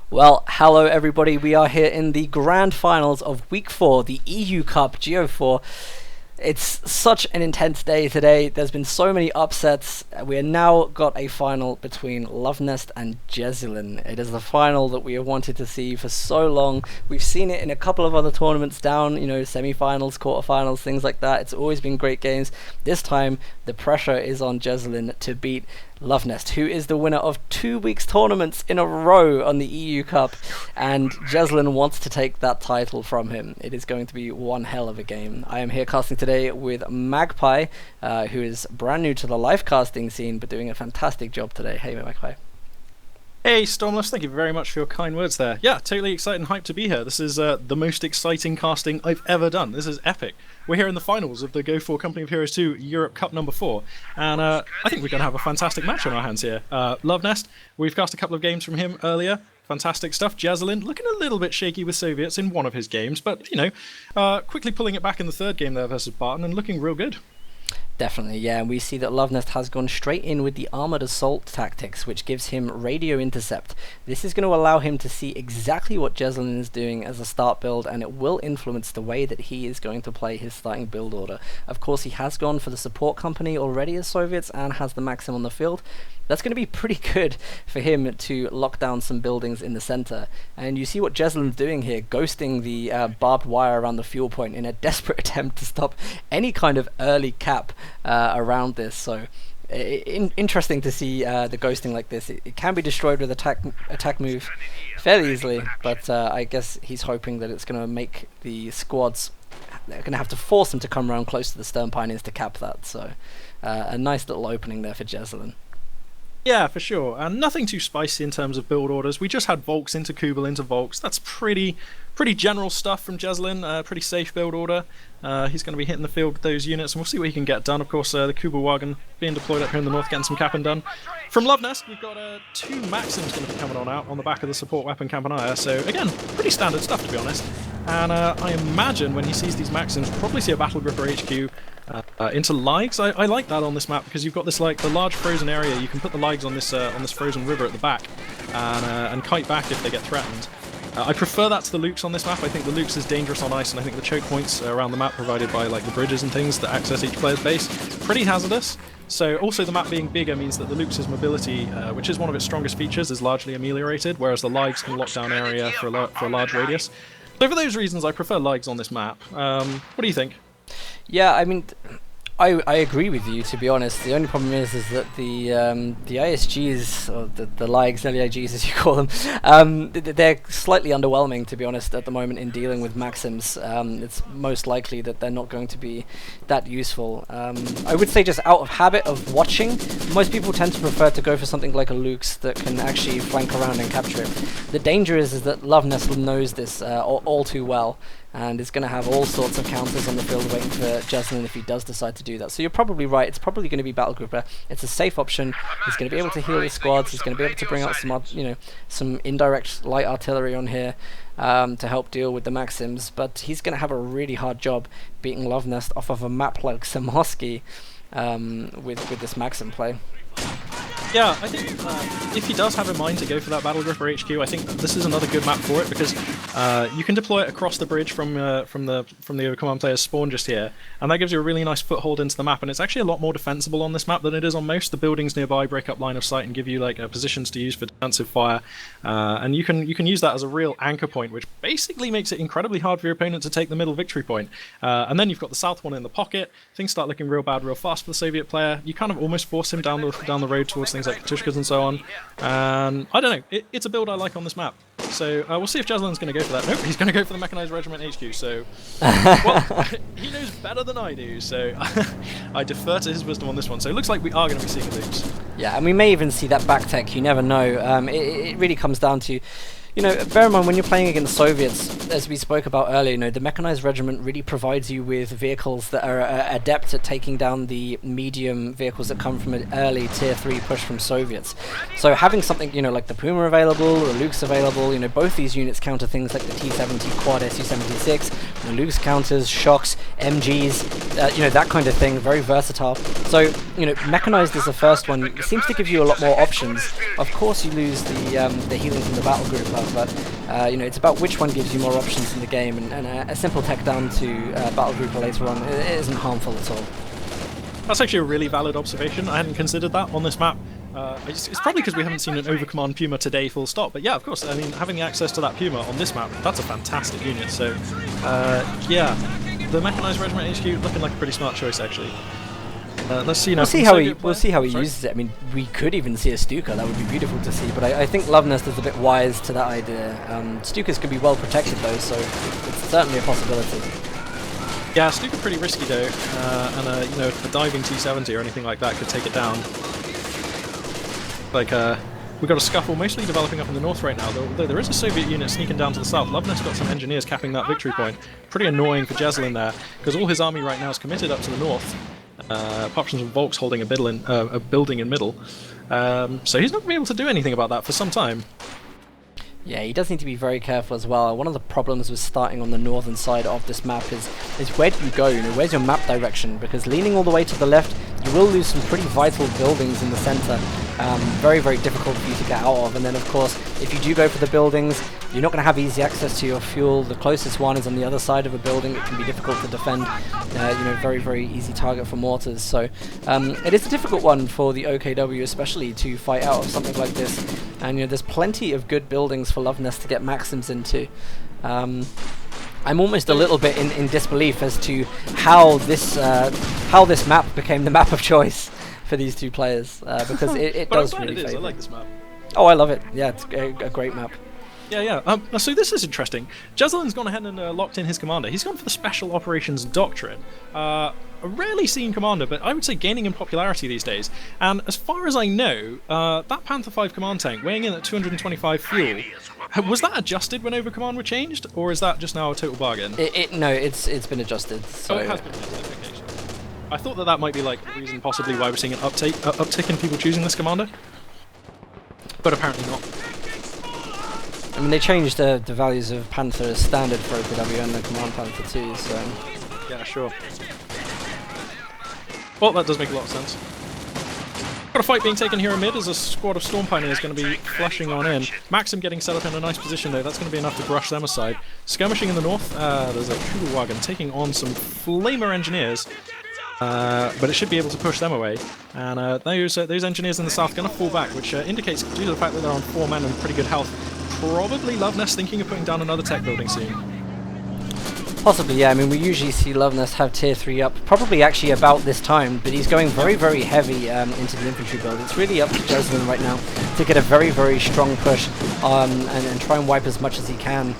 Well, hello everybody. We are here in the grand finals of Week 4, the EU Cup GO4. It's such an intense day today. There's been so many upsets. We have now got a final between Luvnest and Jesulin. It is the final that we have wanted to see for so long. We've seen it in a couple of other tournaments down, semi-finals, quarterfinals, things like that. It's always been great games. This time, the pressure is on Jesulin to beat Luvnest, who is the winner of 2 weeks tournaments in a row on the EU Cup, and Jesulin wants to take that title from him. It is going to be one hell of a game. I am here casting today with Magpie, who is brand new to the live casting scene, but doing a fantastic job today. Hey, Magpie. Hey Stormless, thank you very much for your kind words there. Yeah, totally excited and hyped to be here. This is the most exciting casting I've ever done. This is epic. We're here in the finals of the GO4 Company of Heroes 2 Europe Cup number 4, and I think we're going to have a fantastic match on our hands here. Luvnest, we've cast a couple of games from him earlier. Fantastic stuff. Jesulin looking a little bit shaky with Soviets in one of his games, but quickly pulling it back in the third game there versus Barton and looking real good. Definitely, yeah, and we see that Luvnest has gone straight in with the armoured assault tactics, which gives him radio intercept. This is going to allow him to see exactly what Jesulin is doing as a start build, and it will influence the way that he is going to play his starting build order. Of course, he has gone for the support company already as Soviets and has the Maxim on the field. That's going to be pretty good for him to lock down some buildings in the center. And you see what Jesulin's doing here, ghosting the barbed wire around the fuel point in a desperate attempt to stop any kind of early cap around this. So interesting to see the ghosting like this. It can be destroyed with attack move fairly easily, but I guess he's hoping that it's going to make the squads, they're going to have to force them to come around close to the stern pioneers to cap that. So a nice little opening there for Jesulin. Yeah, for sure, and nothing too spicy in terms of build orders. We just had Volks into Kubel into Volks. That's pretty general stuff from Jesulin, pretty safe build order. He's going to be hitting the field with those units, and we'll see what he can get done. Of course, the Kubel wagon being deployed up here in the north, getting some capping done. From Luvnest, we've got 2 Maxims going to be coming on out on the back of the support weapon Campanile. So again, pretty standard stuff to be honest. And I imagine when he sees these Maxims, we'll probably see a Battle Gripper HQ into Ligs. I like that on this map because you've got this the large frozen area. You can put the Ligs on this frozen river at the back and kite back if they get threatened. I prefer that to the Lukes on this map. I think the Lukes is dangerous on ice, and I think the choke points around the map provided by the bridges and things that access each player's base, pretty hazardous. So also the map being bigger means that the Lukes' mobility, which is one of its strongest features, is largely ameliorated, whereas the Ligs can lock down area for a large radius. So for those reasons, I prefer Ligs on this map. What do you think? Yeah, I mean, I agree with you, to be honest. The only problem is that the ISGs, or the LIGs, LEIGs as you call them, they're slightly underwhelming, to be honest, at the moment in dealing with Maxims. It's most likely that they're not going to be that useful. I would say just out of habit of watching, most people tend to prefer to go for something like a Lukes that can actually flank around and capture it. The danger is that Luvnest knows this all too well, and is going to have all sorts of counters on the field waiting for Jesulin if he does decide to do that. So you're probably right, it's probably going to be Battle Gripper. It's a safe option. He's going to be able to heal his squads, he's going to be able to bring out some indirect light artillery on here to help deal with the Maxims, but he's going to have a really hard job beating Luvnest off of a map like Semosky with this Maxim play. Yeah, I think if he does have in mind to go for that Battle Gripper HQ, I think this is another good map for it because you can deploy it across the bridge from the Overcommand player's spawn just here, and that gives you a really nice foothold into the map, and it's actually a lot more defensible on this map than it is on most. The buildings nearby break up line of sight and give you positions to use for defensive fire, and you can use that as a real anchor point, which basically makes it incredibly hard for your opponent to take the middle victory point. And then you've got the south one in the pocket. Things start looking real bad real fast for the Soviet player. You kind of almost force him down the road towards things like Katushkas and so on. And I don't know, it's a build I like on this map. So we'll see if Jesulin's going to go for that. Nope, he's going to go for the Mechanized Regiment HQ. So, well, he knows better than I do. So I defer to his wisdom on this one. So it looks like we are going to be seeing Lukes. Yeah, and we may even see that back tech. You never know. It really comes down to, bear in mind when you're playing against Soviets, as we spoke about earlier, the Mechanized Regiment really provides you with vehicles that are adept at taking down the medium vehicles that come from an early tier 3 push from Soviets. So having something, like the Puma available, or Luke's available, both these units counter things like the T-70 Quad Su-76, the Luke's counters, shocks, MGs, that kind of thing, very versatile. So, Mechanized is the first one. It seems to give you a lot more options. Of course you lose the healing from the Battle Group, but you know, it's about which one gives you more options in the game, and a simple tech down to Battle Grouper later on, it isn't harmful at all. That's actually a really valid observation. I hadn't considered that on this map. It's probably because we haven't seen an Overcommand Puma today full stop, but yeah, of course, I mean, having the access to that Puma on this map, that's a fantastic unit, so yeah, the Mechanized Regiment HQ looking like a pretty smart choice, actually. Let's see now. We'll see how he uses it. I mean, we could even see a Stuka. That would be beautiful to see. But I think Luvnest is a bit wise to that idea. Stukas could be well protected though, so it's certainly a possibility. Yeah, Stuka pretty risky though, and you know, a diving T-70 or anything like that could take it down. Like we've got a scuffle mostly developing up in the north right now, though there is a Soviet unit sneaking down to the south. Luvnest got some engineers capping that victory point. Pretty annoying for Jesulin there, because all his army right now is committed up to the north. Apart from some Volks holding a building in middle. So he's not going to be able to do anything about that for some time. Yeah, he does need to be very careful as well. One of the problems with starting on the northern side of this map is where do you go? You know, where's your map direction? Because leaning all the way to the left, you will lose some pretty vital buildings in the center. Very, very difficult for you to get out of. And then, of course, if you do go for the buildings, you're not going to have easy access to your fuel. The closest one is on the other side of a building. It can be difficult to defend. You know, very, very easy target for mortars. So it is a difficult one for the OKW, especially to fight out of something like this. And you know, there's plenty of good buildings for Luvnest to get Maxims into. I'm almost a little bit in disbelief as to how this map became the map of choice for these two players, because it does really favour. I like this map. Oh, I love it. Yeah, it's a great map. Yeah. So this is interesting. Jesulin's gone ahead and locked in his commander. He's gone for the Special Operations Doctrine. A rarely seen commander, but I would say gaining in popularity these days. And as far as I know, that Panther 5 command tank, weighing in at 225 fuel, was that adjusted when Overcommand were changed, or is that just now a total bargain? No, it's been adjusted. So. Oh, it has been adjusted. Okay, sure. I thought that might be like the reason possibly why we're seeing an uptick in people choosing this commander, but apparently not. I mean, they changed the values of Panther as standard for OKW and the Command Panther too, so... Yeah, sure. Well, that does make a lot of sense. Got a fight being taken here in mid as a squad of Storm Pioneers going to be flushing on in. Maxim getting set up in a nice position though, that's going to be enough to brush them aside. Skirmishing in the north, there's a Kugelwagen taking on some Flamer Engineers. But it should be able to push them away, and those engineers in the south are going to fall back, which indicates, due to the fact that they're on 4 men and pretty good health, probably Luvnest thinking of putting down another tech building soon. Possibly, yeah. I mean, we usually see Luvnest have tier 3 up, probably actually about this time, but he's going very, very heavy into the infantry build. It's really up to Jesulin right now to get a very, very strong push and try and wipe as much as he can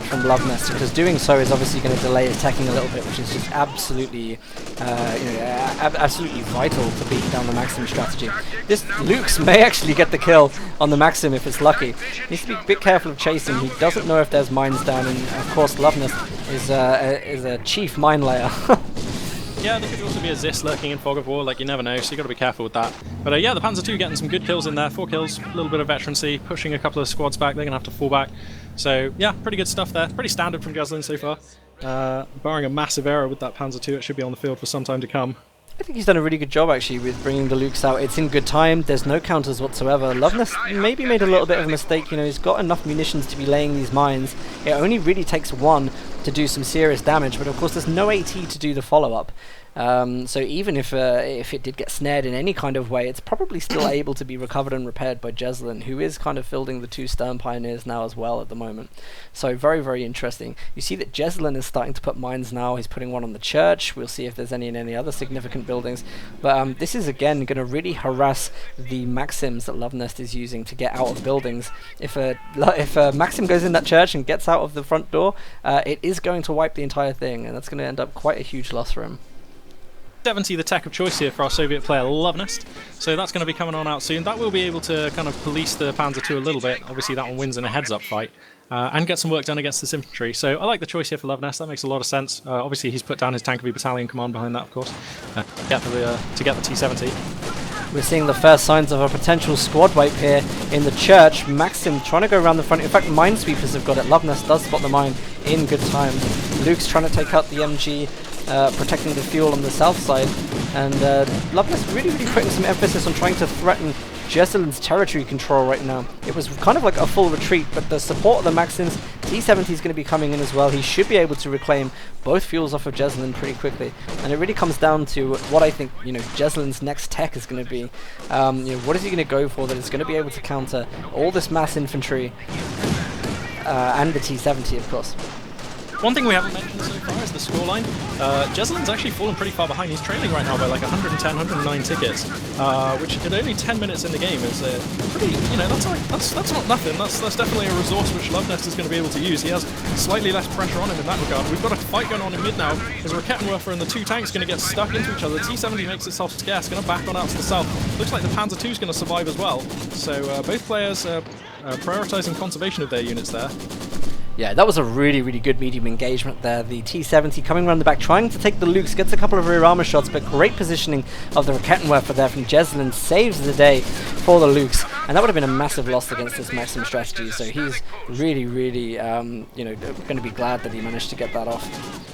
from Luvnest, because doing so is obviously going to delay his teching a little bit, which is just absolutely, absolutely vital to beat down the Maxim strategy. This Lukes may actually get the kill on the Maxim if it's lucky. Needs to be a bit careful of chasing. He doesn't know if there's mines down, and of course Luvnest is a chief mine layer. Yeah, there could also be a Zis lurking in Fog of War, like you never know, so you got to be careful with that. But yeah, the Panzer II getting some good kills in there, 4 kills, a little bit of veterancy, pushing a couple of squads back, they're going to have to fall back. So yeah, pretty good stuff there, pretty standard from Jesulin so far. Barring a massive error with that Panzer II, it should be on the field for some time to come. I think he's done a really good job actually with bringing the Lukes out. It's in good time, there's no counters whatsoever. Luvnest maybe made a little bit of a mistake, you know, he's got enough munitions to be laying these mines. It only really takes one to do some serious damage, but of course there's no AT to do the follow-up. So even if it did get snared in any kind of way, it's probably still able to be recovered and repaired by Jesulin, who is kind of fielding the 2 Stern Pioneers now as well at the moment. So very, very interesting. You see that Jesulin is starting to put mines now. He's putting one on the church. We'll see if there's any in any other significant buildings. But this is again going to really harass the Maxims that Luvnest is using to get out of buildings. If a Maxim goes in that church and gets out of the front door, it is going to wipe the entire thing, and that's going to end up quite a huge loss for him. 70 the tech of choice here for our Soviet player Luvnest, so that's going to be coming on out soon. That will be able to kind of police the Panzer II a little bit. Obviously that one wins in a heads-up fight, and get some work done against this infantry. So I like the choice here for Luvnest, that makes a lot of sense. Obviously he's put down his Tankovy battalion command behind that, of course, to get the T-70. We're seeing the first signs of a potential squad wipe here in the church. Maxim trying to go around the front. In fact, minesweepers have got it. Luvnest does spot the mine in good time. Luke's trying to take out the MG, protecting the fuel on the south side. And Luvnest really, really putting some emphasis on trying to threaten Jesulin's territory control right now. It was kind of like a full retreat, but the support of the Maxims, T70 is going to be coming in as well. He should be able to reclaim both fuels off of Jesulin pretty quickly. And it really comes down to what I think, Jesulin's next tech is going to be. What is he going to go for that is going to be able to counter all this mass infantry and the T70, of course. One thing we haven't mentioned so far is the scoreline. Jesulin's actually fallen pretty far behind. He's trailing right now by like 110, 109 tickets, which at only 10 minutes in the game is pretty, that's not nothing. That's definitely a resource which Luvnest is going to be able to use. He has slightly less pressure on him in that regard. We've got a fight going on in mid now. As Rakettenwerfer and the two tanks going to get stuck into each other. T70 makes itself scarce, going to back on out to the south. Looks like the Panzer II is going to survive as well. So both players prioritizing conservation of their units there. Yeah, that was a really, really good medium engagement there. The T70 coming around the back, trying to take the Lukes, gets a couple of rear armor shots, but great positioning of the Rakettenwerfer there from Jesulin saves the day for the Lukes, and that would have been a massive loss against this Maxim strategy. So he's really, really, going to be glad that he managed to get that off.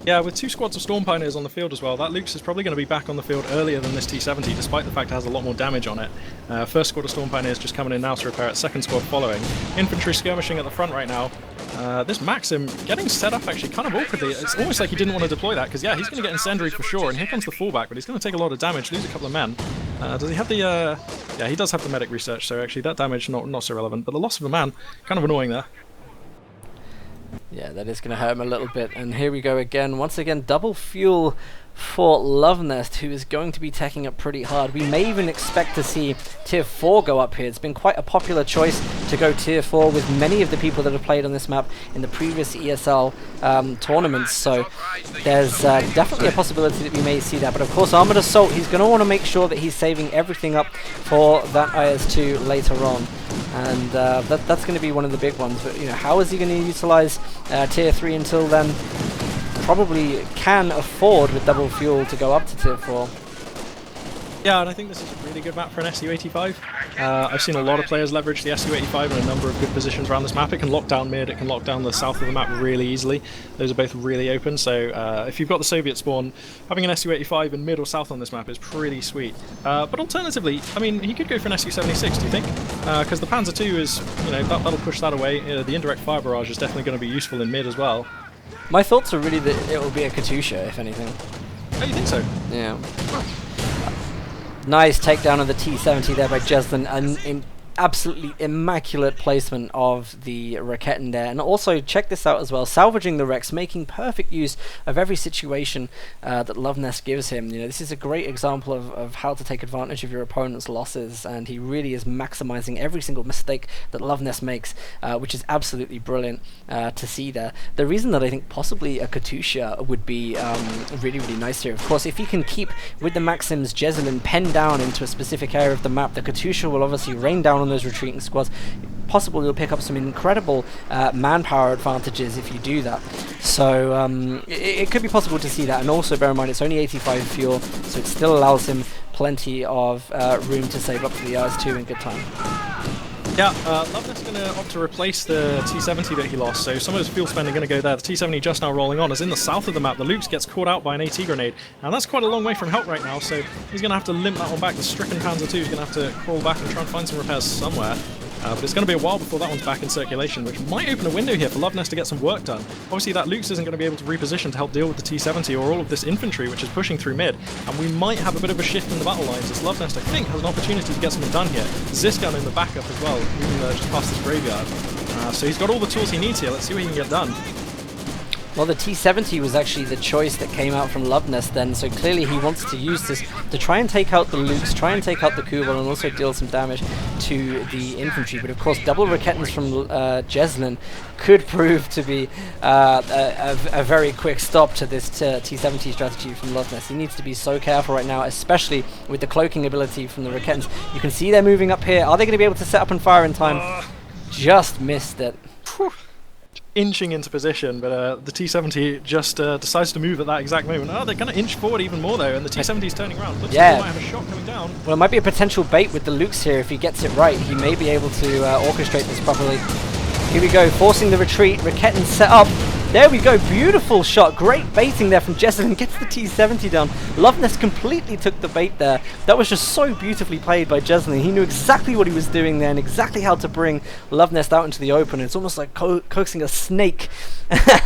Yeah, with two squads of Storm Pioneers on the field as well, that Lukes is probably going to be back on the field earlier than this T70, despite the fact it has a lot more damage on it. First squad of Storm Pioneers just coming in now to repair it, second squad following. Infantry skirmishing at the front right now. This Maxim getting set up actually kind of awkwardly. It's almost like he didn't want to deploy that, because yeah, he's going to get incendiary for sure, and here comes the fallback, but he's going to take a lot of damage, lose a couple of men. Does he have the... yeah, he does have the medic research, so actually that damage not so relevant, but the loss of a man, kind of annoying there. Yeah, that is going to hurt him a little bit. And here we go again. Once again, double fuel for Luvnest, who is going to be taking up pretty hard. We may even expect to see Tier 4 go up here. It's been quite a popular choice to go Tier 4 with many of the people that have played on this map in the previous ESL tournaments. So there's definitely a possibility that we may see that. But of course, Armored Assault, he's going to want to make sure that he's saving everything up for that IS-2 later on. And that's going to be one of the big ones. But how is he going to utilize Tier 3 until then? Probably can afford with double fuel to go up to Tier 4. Yeah, and I think this is a really good map for an SU-85. I've seen a lot of players leverage the SU-85 in a number of good positions around this map. It can lock down mid, it can lock down the south of the map really easily. Those are both really open, so if you've got the Soviet spawn, having an SU-85 in mid or south on this map is pretty sweet. But alternatively, I mean, he could go for an SU-76, do you think? Because the Panzer II is, that'll push that away. The indirect fire barrage is definitely going to be useful in mid as well. My thoughts are really that it will be a Katusha, if anything. Oh, you think so? Yeah. Nice takedown of the T70 there by Jesulin, and absolutely immaculate placement of the Raketten there. And also, check this out as well, salvaging the wrecks, making perfect use of every situation that Luvnest gives him. This is a great example of how to take advantage of your opponent's losses, and he really is maximizing every single mistake that Luvnest makes, which is absolutely brilliant to see there. The reason that I think possibly a Katusha would be really, really nice here, of course, if he can keep with the Maxims Jesulin penned down into a specific area of the map, the Katusha will obviously rain down on those retreating squads. Possibly you'll pick up some incredible manpower advantages if you do that. So it could be possible to see that, and also bear in mind it's only 85 fuel, so it still allows him plenty of room to save up for the IS-2 in good time. Yeah, Luvnest's going to opt to replace the T70 that he lost, so some of his fuel spending going to go there. The T70 just now rolling on, as in the south of the map, the Lukes gets caught out by an AT grenade, and that's quite a long way from help right now, so he's going to have to limp that one back. The stricken Panzer II is going to have to crawl back and try and find some repairs somewhere. But it's going to be a while before that one's back in circulation, which might open a window here for Luvnest to get some work done. Obviously that Lukes isn't going to be able to reposition to help deal with the T70 or all of this infantry which is pushing through mid, and we might have a bit of a shift in the battle lines as Luvnest, I think, has an opportunity to get something done here. Ziskan in the backup as well, moving just past this graveyard. So he's got all the tools he needs here. Let's see what he can get done. Well, the T70 was actually the choice that came out from Luvnest then, so clearly he wants to use this to try and take out the Lukes, try and take out the Kubel, and also deal some damage to the infantry. But of course, double Rakettens from Jesulin could prove to be a very quick stop to this T70 strategy from Luvnest. He needs to be so careful right now, especially with the cloaking ability from the Rakettens. You can see they're moving up here. Are they going to be able to set up and fire in time? Just missed it. Inching into position, but the T70 just decides to move at that exact moment. Oh, they're going to inch forward even more though, and the T70 is turning around. Looks like he might have a shot coming down. Well, it might be a potential bait with the Lukes here. If he gets it right, he may be able to orchestrate this properly. Here we go, forcing the retreat. Raketten set up. There we go, beautiful shot, great baiting there from Jesulin, gets the T70 down. Luvnest completely took the bait there. That was just so beautifully played by Jesulin. He knew exactly what he was doing there and exactly how to bring Luvnest out into the open. It's almost like coaxing a snake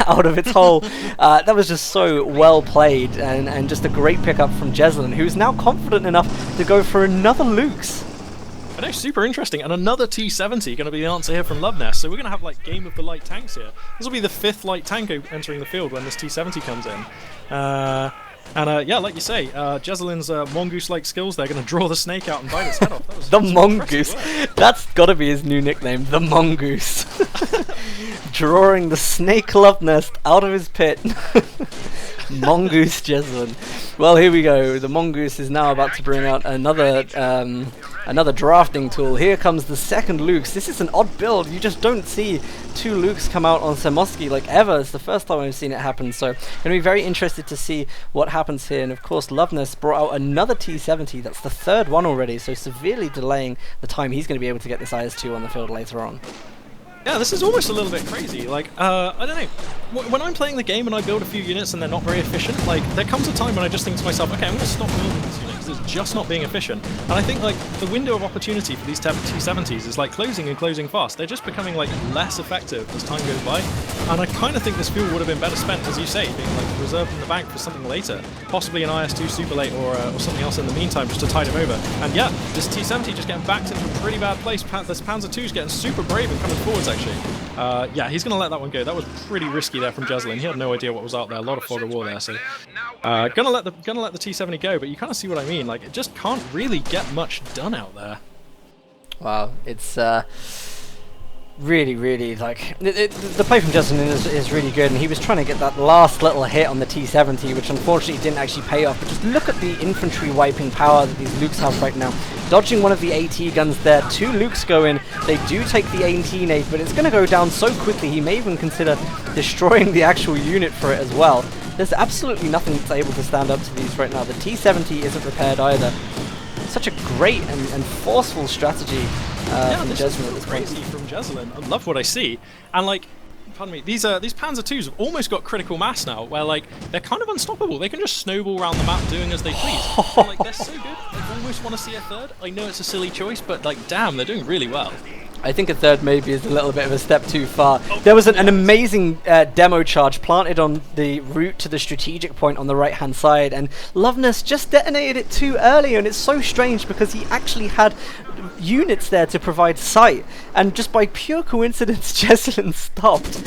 out of its hole. That was just so well played, and just a great pickup from Jesulin, who's now confident enough to go for another Lukes. I know, super interesting, and another T70 going to be the answer here from Luvnest. So we're going to have like game of the light tanks here. This will be the 5th light tank entering the field when this T70 comes in. Yeah, like you say, Jesulin's mongoose-like skills, they're going to draw the snake out and bite its head off. That was the mongoose. That's got to be his new nickname, the mongoose. Drawing the snake Luvnest out of his pit. Mongoose Jesulin. Well, here we go. The mongoose is now about to bring out another drafting tool. Here comes the second Lukes. This is an odd build. You just don't see 2 Lukes come out on Semosky like ever. It's the first time I've seen it happen. So, going to be very interested to see what happens here. And of course, Luvnest brought out another T70. That's the 3rd one already. So severely delaying the time he's going to be able to get this IS-2 on the field later on. Yeah, this is almost a little bit crazy. Like, I don't know. When I'm playing the game and I build a few units and they're not very efficient, like, there comes a time when I just think to myself, okay, I'm going to stop building this unit because it's just not being efficient. And I think, like, the window of opportunity for these T70s is, like, closing and closing fast. They're just becoming, like, less effective as time goes by. And I kind of think this fuel would have been better spent, as you say, being, like, reserved in the bank for something later. Possibly an IS-2 super late or something else in the meantime just to tide him over. And yeah, this T70 just getting backed into a pretty bad place. This Panzer II's getting super brave and coming forwards, actually. Yeah, he's going to let that one go. That was pretty risky there from Jesulin. He had no idea what was out there. A lot of fog of war there. So, gonna let the T70 go. But you kind of see what I mean. Like, it just can't really get much done out there. Wow, it's really like the play from Jesulin is really good, and he was trying to get that last little hit on the T70, which unfortunately didn't actually pay off. But just look at the infantry wiping power that these Lukes have right now. Dodging one of the AT guns there, 2 Lukes go in. They do take the AT nade, but it's going to go down so quickly he may even consider destroying the actual unit for it as well. There's absolutely nothing that's able to stand up to these right now. The T70 isn't repaired either. Such a great and forceful strategy from Jesulin at this point. Crazy from Jesulin. I love what I see. And like, pardon me, these Panzer IIs have almost got critical mass now, where like they're kind of unstoppable. They can just snowball around the map doing as they please. And, like, they're so good. I almost want to see a 3rd. I know it's a silly choice, but like, damn, they're doing really well. I think a 3rd maybe is a little bit of a step too far. There was an amazing demo charge planted on the route to the strategic point on the right hand side, and Luvnest just detonated it too early, and it's so strange because he actually had units there to provide sight, and just by pure coincidence Jesulin stopped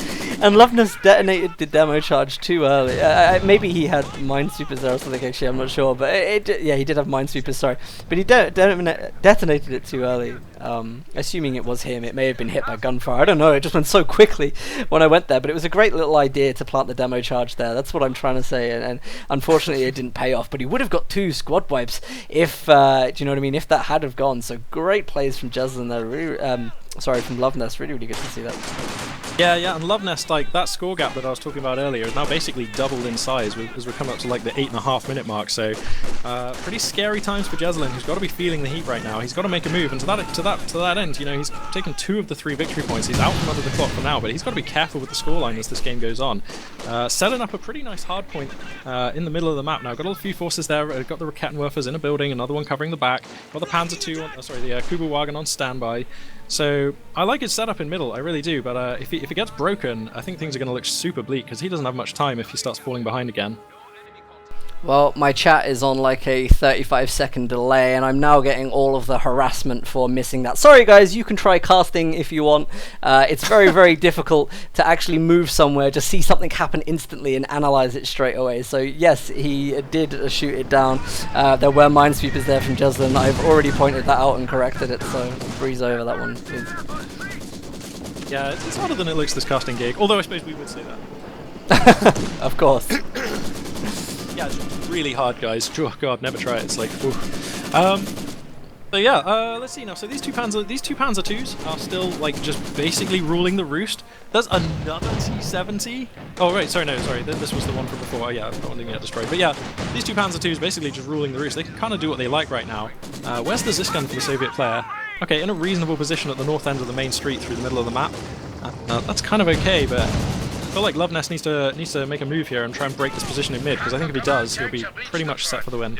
and Luvnest detonated the demo charge too early. Maybe he had minesweepers there or something, actually, I'm not sure, but yeah, he did have minesweepers, sorry, but he detonated it too early. Assuming it was him, it may have been hit by gunfire, I don't know, it just went so quickly when I went there, but it was a great little idea to plant the demo charge there. That's what I'm trying to say, and unfortunately it didn't pay off, but he would have got 2 squad wipes if, do you know what I mean, if that had have gone. So great plays from Jesulin there, really, from Luvnest, really good to see that. Yeah, and Luvnest, like, that score gap that I was talking about earlier is now basically doubled in size as we're coming up to like the 8.5 minute mark. So pretty scary times for Jesulin, who's got to be feeling the heat right now. He's got to make a move, and to that end, you know, he's taken 2 of the 3 victory points. He's out from under the clock for now, but he's got to be careful with the scoreline as this game goes on. Setting up a pretty nice hard point in the middle of the map now. Got a few forces there. Got the Rakettenwerfers in a building, another one covering the back. Got the Panzer II, the Kubelwagen on standby. So I like his setup in middle, I really do, but if it gets broken, I think things are going to look super bleak, because he doesn't have much time if he starts falling behind again. Well, my chat is on like a 35-second delay, and I'm now getting all of the harassment for missing that. Sorry guys, you can try casting if you want. It's very, very difficult to actually move somewhere, just see something happen instantly and analyze it straight away. So yes, he did shoot it down. There were minesweepers there from Jesulin. I've already pointed that out and corrected it, so breeze over that one, please. Yeah, it's harder than it looks, this casting gig, although I suppose we would say that. Of course. Yeah, it's really hard, guys. Oh god, never try it. It's like, oof. So yeah, let's see now. So these two Panzer IIs are still like just basically ruling the roost. There's another T70. Oh right, sorry, this was the one from before. Yeah, that one didn't get destroyed. But yeah, these two Panzer IIs basically just ruling the roost. They can kind of do what they like right now. Where's the Ziskan for the Soviet player? Okay, in a reasonable position at the north end of the main street through the middle of the map. That's kind of okay, but feel like Luvnest needs to make a move here and try and break this position in mid, because I think if he does, he'll be pretty much set for the win.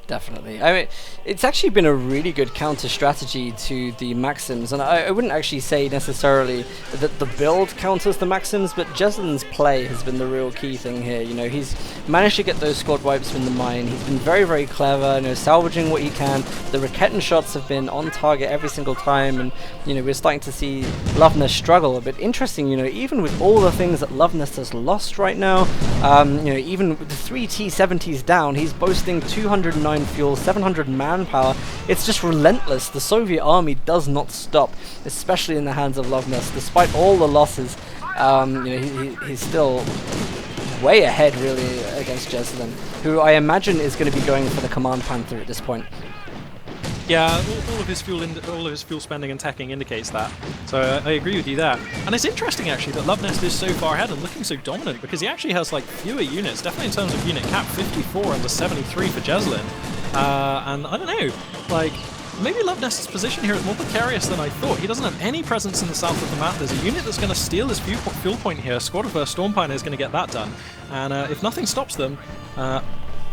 Definitely. I mean, it's actually been a really good counter strategy to the Maxims, and I wouldn't actually say necessarily that the build counters the Maxims, but Jesulin's play has been the real key thing here. You know, he's managed to get those squad wipes from the mine. He's been very, very clever, you know, salvaging what he can. The Raketten shots have been on target every single time, and, you know, we're starting to see Luvnest struggle a bit. Interesting, you know, even with all the things that Luvnest has lost right now, you know, even with the 3 T-70s down, he's boasting 209 fuel, 700 manpower. It's just relentless. The Soviet army does not stop, especially in the hands of Luvnest. Despite all the losses, you know, he's still way ahead, really, against Jesulin, who I imagine is going to be going for the Command Panther at this point. Yeah, all of his fuel spending and teching indicates that. So I agree with you there. And it's interesting actually that Luvnest is so far ahead and looking so dominant, because he actually has like fewer units, definitely in terms of unit cap, 54 under 73 for Jesulin. And I don't know, like, maybe Luvnest's position here is more precarious than I thought. He doesn't have any presence in the south of the map. There's a unit that's going to steal his fuel point here. Squad of Stormpioneer is going to get that done. And if nothing stops them,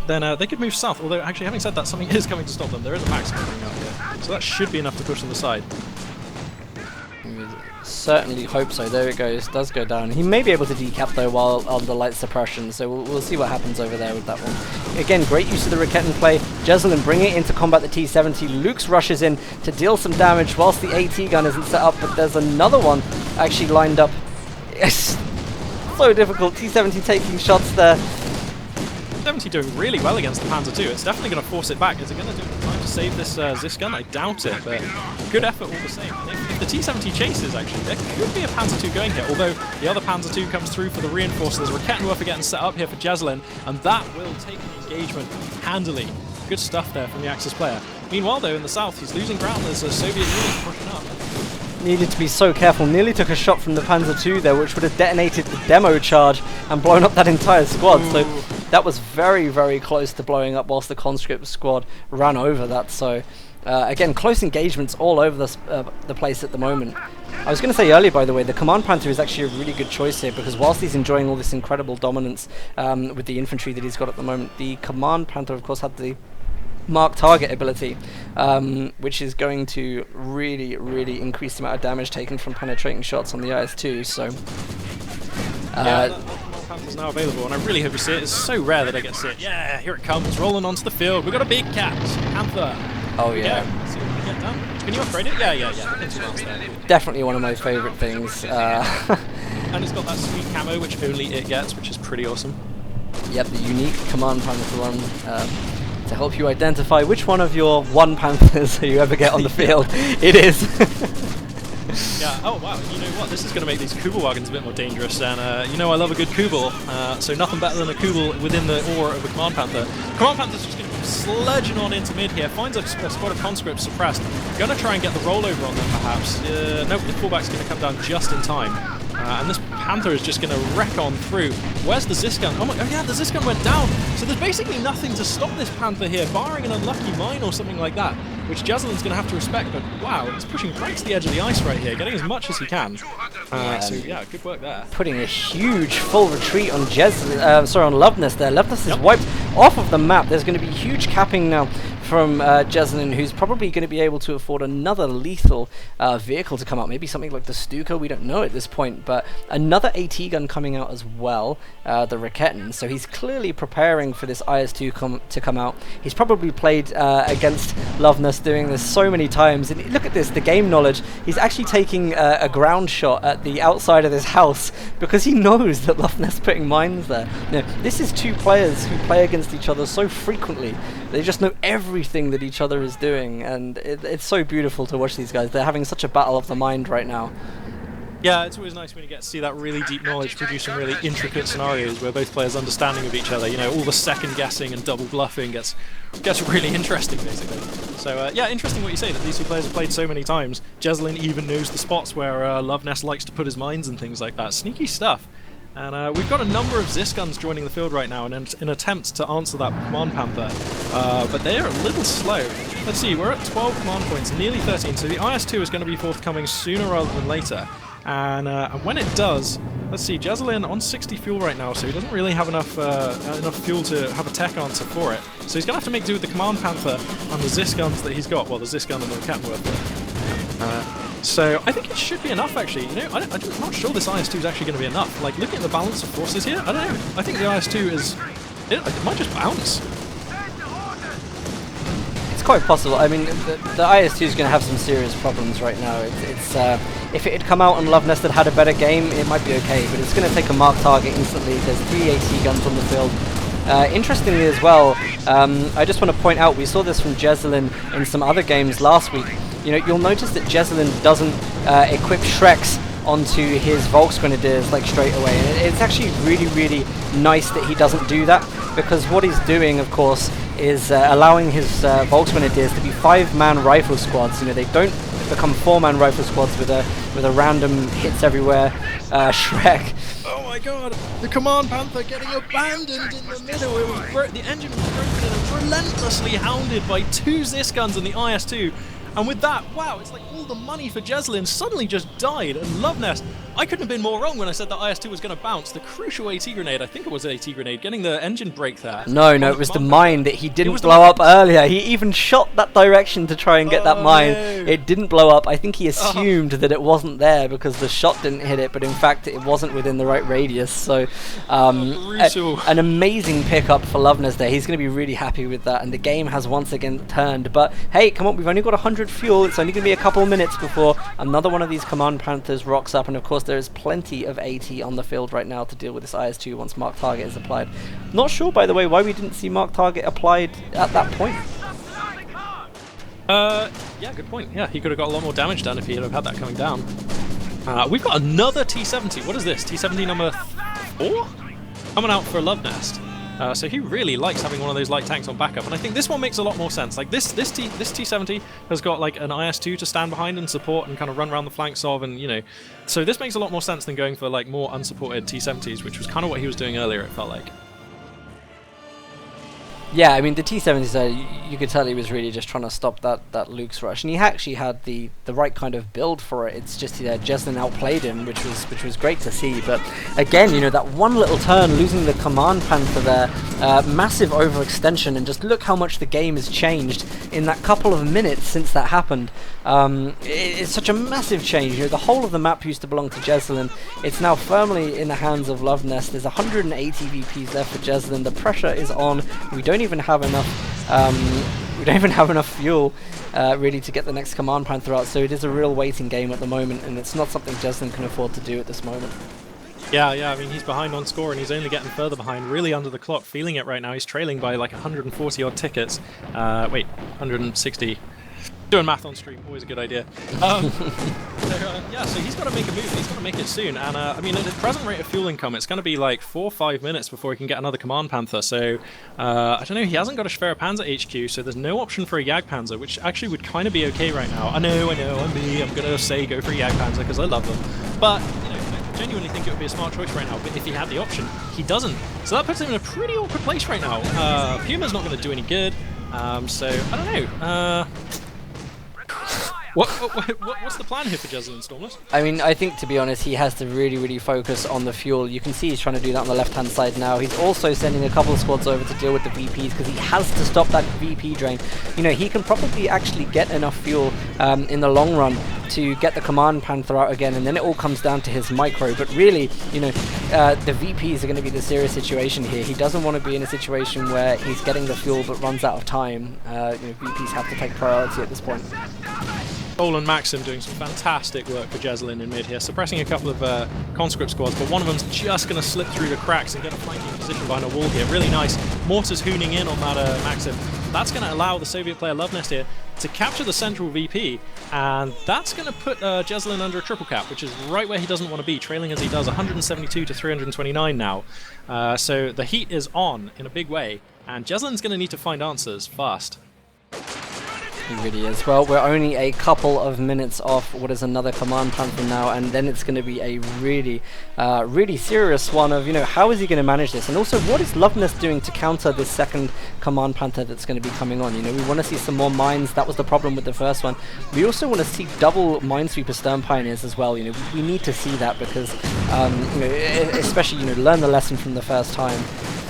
then they could move south. Although, actually, having said that, something is coming to stop them. There is a Maxim coming out here. So that should be enough to push them aside. Certainly hope so. There it goes. Does go down. He may be able to decap though while on the light suppression, so we'll see what happens over there with that one. Again, great use of the Raketten play. Jesulin bringing it into combat the T-70. Lux rushes in to deal some damage whilst the AT gun isn't set up, but there's another one actually lined up. Yes, so difficult. T-70 taking shots there. 70 doing really well against the Panzer II. It's definitely going to force it back. Is it going to do it time to save this Zis gun? I doubt it, but good effort all the same. And if the T-70 chases, actually, there could be a Panzer II going here, although the other Panzer II comes through for the reinforcer. There's Rakettenwerfer getting set up here for Jesulin, and that will take the engagement handily. Good stuff there from the Axis player. Meanwhile, though, in the south, he's losing ground. There's a Soviet unit pushing up. Needed to be so careful. Nearly took a shot from the Panzer II there, which would have detonated the demo charge and blown up that entire squad. Ooh. So that was very, very close to blowing up whilst the conscript squad ran over that. So again, close engagements all over the place at the moment. I was going to say earlier, by the way, the Command Panther is actually a really good choice here, because whilst he's enjoying all this incredible dominance with the infantry that he's got at the moment, the Command Panther, of course, had the mark target ability, which is going to really, really increase the amount of damage taken from penetrating shots on the IS-2. So yeah, that Panther's now available, and I really hope you see it. It's so rare that I get to see it. Yeah, here it comes, rolling onto the field. We've got a big cat, Panther. Oh yeah. Let's see what we can get done. Can you upgrade it? Yeah. Definitely one of my favourite things. And it's got that sweet camo, which only it gets, which is pretty awesome. Yep, the unique Command Panther one. To help you identify which one of your one Panthers you ever get on the field it is. Yeah, oh wow, you know what, this is going to make these Kubel wagons a bit more dangerous, and you know I love a good Kubel, so nothing better than a Kubel within the aura of a Command Panther. Command Panther's just going to be sludging on into mid here, finds a squad of conscripts suppressed, going to try and get the rollover on them perhaps. Nope, the pullback's going to come down just in time. And this Panther is just going to wreck on through. Where's the Zis gun? Oh yeah, the Zis gun went down. So there's basically nothing to stop this Panther here, barring an unlucky mine or something like that, which Jesulin's going to have to respect. But wow, he's pushing right to the edge of the ice right here, getting as much as he can. So yeah, good work there. Putting a huge full retreat on on Luvnest there. Luvnest is wiped off of the map. There's going to be huge capping now from Jesulin, who's probably going to be able to afford another lethal vehicle to come out. Maybe something like the Stuka, we don't know at this point, but another AT gun coming out as well, the Raketten. So he's clearly preparing for this IS-2 to come out. He's probably played against Luvnest doing this so many times. And look at this, the game knowledge. He's actually taking a ground shot at the outside of this house because he knows that Luvnest's putting mines there. You know, this is two players who play against each other so frequently. They just know everything that each other is doing, and it's so beautiful to watch these guys. They're having such a battle of the mind right now. Yeah, it's always nice when you get to see that really deep knowledge produce some really intricate scenarios where both players' understanding of each other, you know, all the second guessing and double bluffing gets really interesting, basically. So, yeah, interesting what you say, that these two players have played so many times. Jesulin even knows the spots where Luvnest likes to put his mines and things like that. Sneaky stuff. And we've got a number of Zisk guns joining the field right now in an attempt to answer that Command Panther. But they are a little slow. Let's see, we're at 12 command points, nearly 13, so the IS-2 is going to be forthcoming sooner rather than later. And when it does, let's see, Jesulin on 60 fuel right now, so he doesn't really have enough fuel to have a tech answer for it. So he's going to have to make do with the Command Panther and the Zisk guns that he's got. Well, the Zisk gun and the Capworth. So I think it should be enough, actually. You know, I'm not sure this IS-2 is actually going to be enough. Like, looking at the balance of forces here, I don't know. I think the IS-2 is... It might just bounce. It's quite possible. I mean, the IS-2 is going to have some serious problems right now. If it had come out and Luvnest had a better game, it might be okay, but it's going to take a marked target instantly. There's 3 AT guns on the field. Interestingly as well, I just want to point out, we saw this from Jesulin in some other games last week. You know, you'll notice that Jesulin doesn't equip Shreks onto his Volksgrenadiers like straight away. And it's actually really, really nice that he doesn't do that, because what he's doing, of course, is allowing his Volksgrenadiers to be 5-man rifle squads. You know, they don't become 4-man rifle squads with a random hits everywhere Shrek. Oh my god, the Command Panther getting abandoned in the middle. The engine was broken and relentlessly hounded by 2 Zisk guns on the IS-2. And with that, wow, it's like all the money for Jesulin suddenly just died. And Luvnest, I couldn't have been more wrong when I said that IS-2 was going to bounce. The crucial AT grenade, I think it was an AT grenade, getting the engine break there. No, it was the mine that he didn't blow up earlier. He even shot that direction to try and get that mine. No. It didn't blow up. I think he assumed that it wasn't there because the shot didn't hit it, but in fact it wasn't within the right radius. So an amazing pickup for Luvnest there. He's going to be really happy with that, and the game has once again turned. But hey, come on, we've only got 100 fuel. It's only going to be a couple of minutes before another one of these Command Panthers rocks up, and of course there is plenty of AT on the field right now to deal with this IS-2 once Mark Target is applied. Not sure, by the way, why we didn't see Mark Target applied at that point. Yeah, good point. Yeah, he could have got a lot more damage done if he had that coming down. We've got another T-70. What is this? T-70 number 4? Coming out for Luvnest. So he really likes having one of those light tanks on backup, and I think this one makes a lot more sense. Like this T-70 has got like an IS-2 to stand behind and support and kind of run around the flanks of, and you know, so this makes a lot more sense than going for like more unsupported T-70s, which was kind of what he was doing earlier, it felt like. Yeah, I mean the T-70s, you could tell he was really just trying to stop that Luke's rush, and he actually had the right kind of build for it. It's just Jesulin outplayed him, which was great to see. But again, you know, that one little turn, losing the Command Panther there, massive overextension, and just look how much the game has changed in that couple of minutes since that happened. It's such a massive change. You know, the whole of the map used to belong to Jesulin. It's now firmly in the hands of Luvnest. There's 180 VPs left for Jesulin. The pressure is on. We don't even have enough fuel really to get the next Command Panther out, so it is a real waiting game at the moment, and it's not something Jesulin can afford to do at this moment. Yeah, I mean, he's behind on score, and he's only getting further behind, really under the clock, feeling it right now. He's trailing by like 140 odd tickets. Wait, 160. Doing math on stream, always a good idea. Yeah, so he's got to make a move. He's got to make it soon. And I mean, at the present rate of fuel income, it's going to be like 4 or 5 minutes before he can get another Command Panther. So I don't know. He hasn't got a Schwerer Panzer HQ, so there's no option for a Jagdpanzer, which actually would kind of be okay right now. I know. I'm going to say go for a Jagdpanzer because I love them. But you know, I genuinely think it would be a smart choice right now. But if he had the option, he doesn't. So that puts him in a pretty awkward place right now. Puma's not going to do any good. So I don't know. What's the plan here for Jesulin, Stormless? I mean, I think, to be honest, he has to really focus on the fuel. You can see he's trying to do that on the left-hand side now. He's also sending a couple of squads over to deal with the VPs because he has to stop that VP drain. You know, he can probably actually get enough fuel in the long run to get the Command Panther out again, and then it all comes down to his micro. But really, you know, the VPs are going to be the serious situation here. He doesn't want to be in a situation where he's getting the fuel but runs out of time. You know, VPs have to take priority at this point. Cole and Maxim doing some fantastic work for Jesulin in mid here, suppressing a couple of conscript squads, but one of them's just going to slip through the cracks and get a flanking position behind a wall here. Really nice. Mortars hooning in on that Maxim. That's going to allow the Soviet player Luvnest here to capture the central VP, and that's going to put Jesulin under a triple cap, which is right where he doesn't want to be, trailing as he does 172 to 329 now. So the heat is on in a big way, and Jesulin's going to need to find answers fast. He really is. Well, we're only a couple of minutes off what is another Command Panther now, and then it's going to be a really, really serious one of, how is he going to manage this? And also, what is Luvnest doing to counter this second Command Panther that's going to be coming on? We want to see some more mines. That was the problem with the first one. We also want to see double Minesweeper Stern Pioneers as well. We need to see that because, especially, learn the lesson from the first time.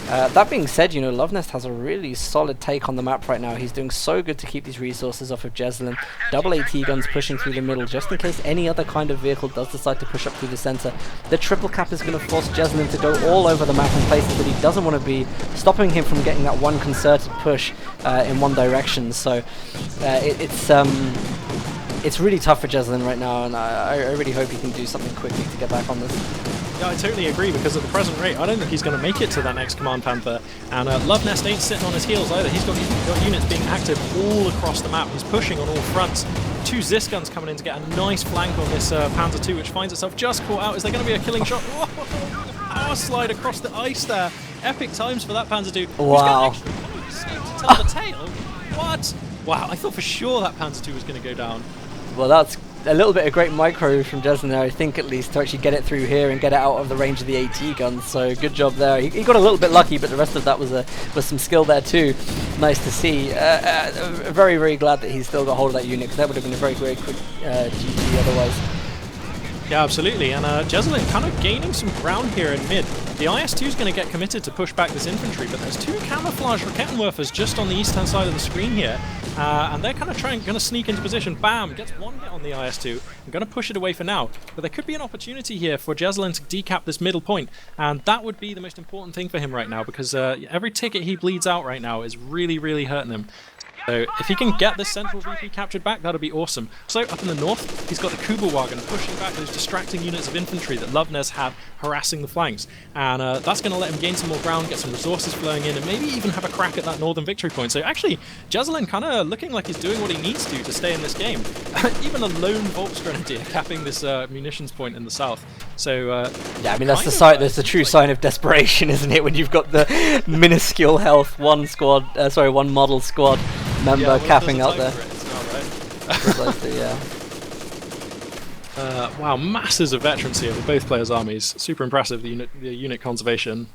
That being said, Luvnest has a really solid take on the map right now. He's doing so good to keep these resources off of Jesulin. Double AT guns pushing through the middle, just in case any other kind of vehicle does decide to push up through the center. The triple cap is going to force Jesulin to go all over the map in places that he doesn't want to be, stopping him from getting that one concerted push in one direction. So it's really tough for Jesulin right now, and I really hope he can do something quickly to get back on this. Yeah, I totally agree, because at the present rate, I don't think he's going to make it to that next Command Panther. And Luvnest ain't sitting on his heels either. He's got units being active all across the map. He's pushing on all fronts. 2 Zis guns coming in to get a nice flank on this Panzer II, which finds itself just caught out. Is there going to be a killing shot? Whoa, the power slide across the ice there. Epic times for that Panzer II. Wow. Who's going to escape to tell the tale? What? Wow, I thought for sure that Panzer II was going to go down. Well, that's a little bit of great micro from Jesulin there, I think, at least, to actually get it through here and get it out of the range of the AT guns. So good job there. He got a little bit lucky, but the rest of that was some skill there too. Nice to see. Very, very glad that he's still got hold of that unit, because that would have been a very, very quick GG otherwise. Yeah, absolutely. And Jesulin kind of gaining some ground here in mid. The IS-2 is going to get committed to push back this infantry, but there's 2 camouflage Rakettenwerfers just on the eastern side of the screen here. And they're kind of going to sneak into position. Bam! Gets 1 hit on the IS-2. I'm going to push it away for now. But there could be an opportunity here for Jesulin to decap this middle point. And that would be the most important thing for him right now, because every ticket he bleeds out right now is really, really hurting him. So if he can get this central VP captured back, that'll be awesome. So up in the north, he's got the Kubelwagen pushing back those distracting units of infantry that Luvnest have harassing the flanks. And that's going to let him gain some more ground, get some resources flowing in, and maybe even have a crack at that northern victory point. So actually, Jesulin kind of looking like he's doing what he needs to stay in this game. Even a lone Volksgrenadier capping this munitions point in the south. So yeah, I mean that's the true sign of desperation, isn't it? When you've got the minuscule health one model squad member capping out there. Precisely, yeah. Wow, masses of veterans here with both players' armies. Super impressive, the unit conservation.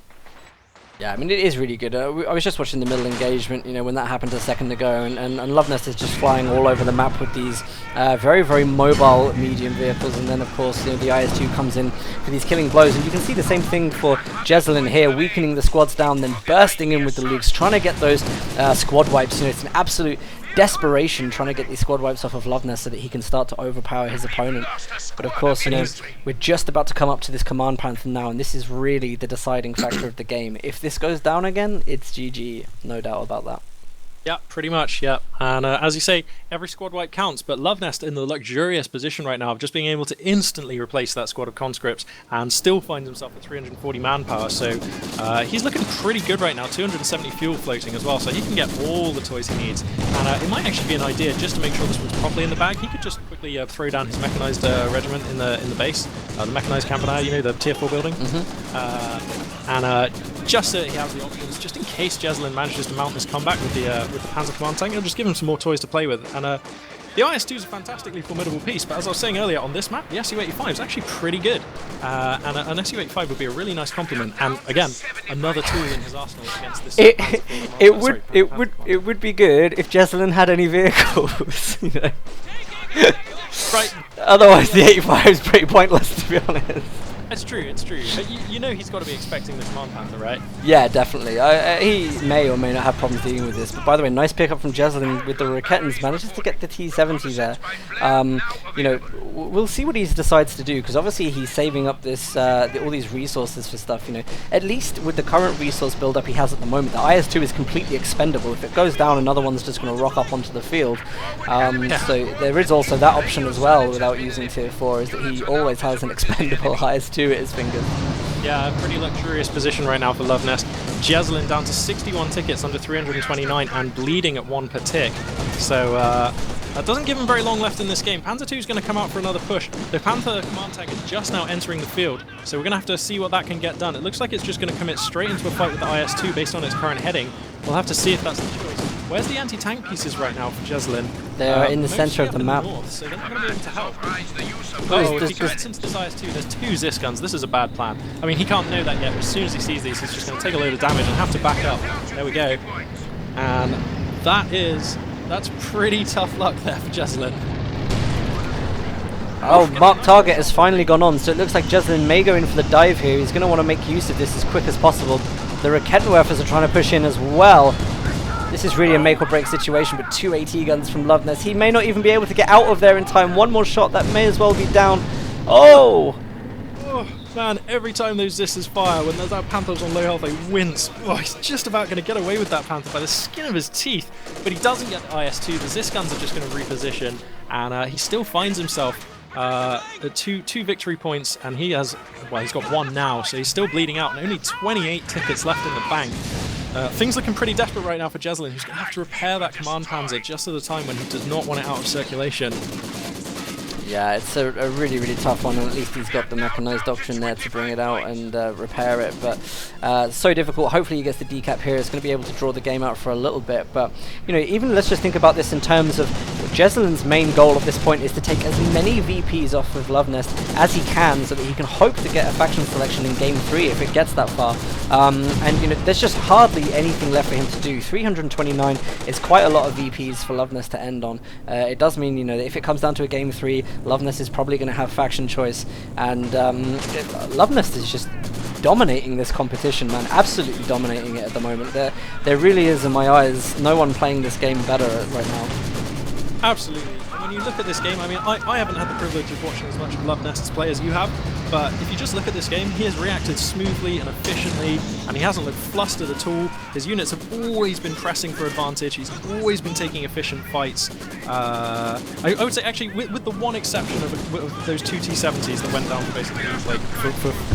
Yeah, I mean, it is really good. I was just watching the middle engagement, when that happened a second ago, and Luvnest is just flying all over the map with these very, very mobile medium vehicles, and then, of course, the IS-2 comes in for these killing blows, and you can see the same thing for Jesulin here, weakening the squads down, then bursting in with the Lukes, trying to get those squad wipes. It's an absolute desperation trying to get these squad wipes off of Luvnest so that he can start to overpower his opponent. But of course, we're just about to come up to this Command Panther now, and this is really the deciding factor of the game. If this goes down again, it's GG, no doubt about that. Yeah, pretty much, yeah. And as you say, every squad wipe counts, but Luvnest in the luxurious position right now of just being able to instantly replace that squad of conscripts and still finds himself at 340 manpower, so he's looking pretty good right now, 270 fuel floating as well, so he can get all the toys he needs. And it might actually be an idea, just to make sure this one's properly in the bag, he could just quickly throw down his mechanized regiment in the base, the mechanized Campanile, the tier 4 building. Just so he has the options, just in case Jesulin manages to mount this comeback with the Panzer Command Tank, it'll just give him some more toys to play with. And the IS-2 is a fantastically formidable piece, but as I was saying earlier, on this map, the Su-85 is actually pretty good. And an Su-85 would be a really nice complement, and again, another tool in his arsenal against this. It would be good if Jesulin had any vehicles, Right. Otherwise, the 85 is pretty pointless, to be honest. It's true, it's true. But you know he's got to be expecting the Command Panther, right? Yeah, definitely. He may or may not have problems dealing with this. But by the way, nice pickup from Jesulin with the Rakettens. Manages to get the T-70 there. We'll see what he decides to do, because obviously he's saving up this all these resources for stuff. At least with the current resource build-up he has at the moment, the IS-2 is completely expendable. If it goes down, another one's just going to rock up onto the field. So there is also that option as well, without using tier 4, is that he always has an expendable IS-2 at his fingers. Yeah, pretty luxurious position right now for Luvnest. Jesulin down to 61 tickets under 329 and bleeding at 1 per tick. So that doesn't give him very long left in this game. Panzer II is going to come out for another push. The Panther command tank is just now entering the field, so we're going to have to see what that can get done. It looks like it's just going to commit straight into a fight with the IS-2 based on its current heading. We'll have to see if that's the choice. Where's the anti-tank pieces right now for Jesulin? They're in the center of the map. North, so they're not going to be able to help. Oh, if he gets into this IS-2, there's 2 Zis guns. This is a bad plan. I mean, he can't know that yet, but as soon as he sees these, he's just going to take a load of damage and have to back up. There we go. And that's pretty tough luck there for Jesulin. Oh, mark target has finally gone on, so it looks like Jesulin may go in for the dive here. He's going to want to make use of this as quick as possible. The Rakettenwerfers are trying to push in as well. This is really a make or break situation, but 2 AT guns from Luvnest. He may not even be able to get out of there in time. One more shot, that may as well be down. Oh! Oh, man, every time those Zisses fire, when that Panther's on low health, they wince. Oh, he's just about going to get away with that Panther by the skin of his teeth, but he doesn't get the IS-2. The Zis guns are just going to reposition, and he still finds himself at two victory points, and he has, well, he's got 1 now, so he's still bleeding out, and only 28 tickets left in the bank. Things looking pretty desperate right now for Jesulin, who's going to have to repair that command panzer just at a time when he does not want it out of circulation. Yeah, it's a really, really tough one, and at least he's got the mechanized option there to bring it out and repair it, but so difficult. Hopefully he gets the decap here. It's going to be able to draw the game out for a little bit, but you know, even let's just think about this in terms of Jesulin's main goal at this point is to take as many VPs off of Luvnest as he can, so that he can hope to get a faction selection in game 3 if it gets that far. And you know, there's just hardly anything left for him to do. 329 is quite a lot of VPs for Luvnest to end on. It does mean, you know, that if it comes down to a game 3, Luvnest is probably going to have faction choice, and Luvnest is just dominating this competition, man. Absolutely dominating it at the moment. There really is, in my eyes, no one playing this game better right now. Absolutely. When you look at this game, I mean, I haven't had the privilege of watching as much of Luvnest's play as you have, but if you just look at this game, he has reacted smoothly and efficiently, and he hasn't looked flustered at all. His units have always been pressing for advantage. He's always been taking efficient fights. I would say, actually, with the one exception of those 2 T-70s that went down for basically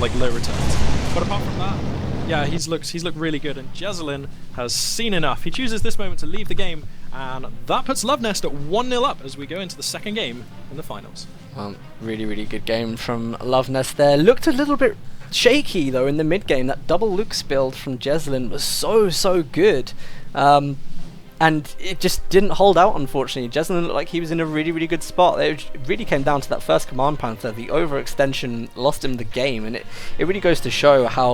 like low returns. But apart from that, yeah, he's looked really good, and Jesulin has seen enough. He chooses this moment to leave the game, and that puts Luvnest at 1-0 up as we go into the second game in the finals. Really, really good game from Luvnest there. Looked a little bit shaky though in the mid game. That double Luke's build from Jesulin was so good. And it just didn't hold out, unfortunately. Jesulin looked like he was in a really good spot. It really came down to that first command panther. The overextension lost him the game, and it really goes to show how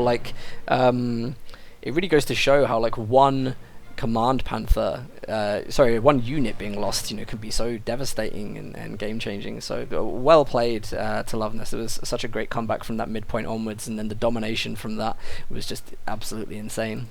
one command panther, one unit being lost, you know, can be so devastating and game changing. So well played to Luvnest. It was such a great comeback from that midpoint onwards, and then the domination from that was just absolutely insane.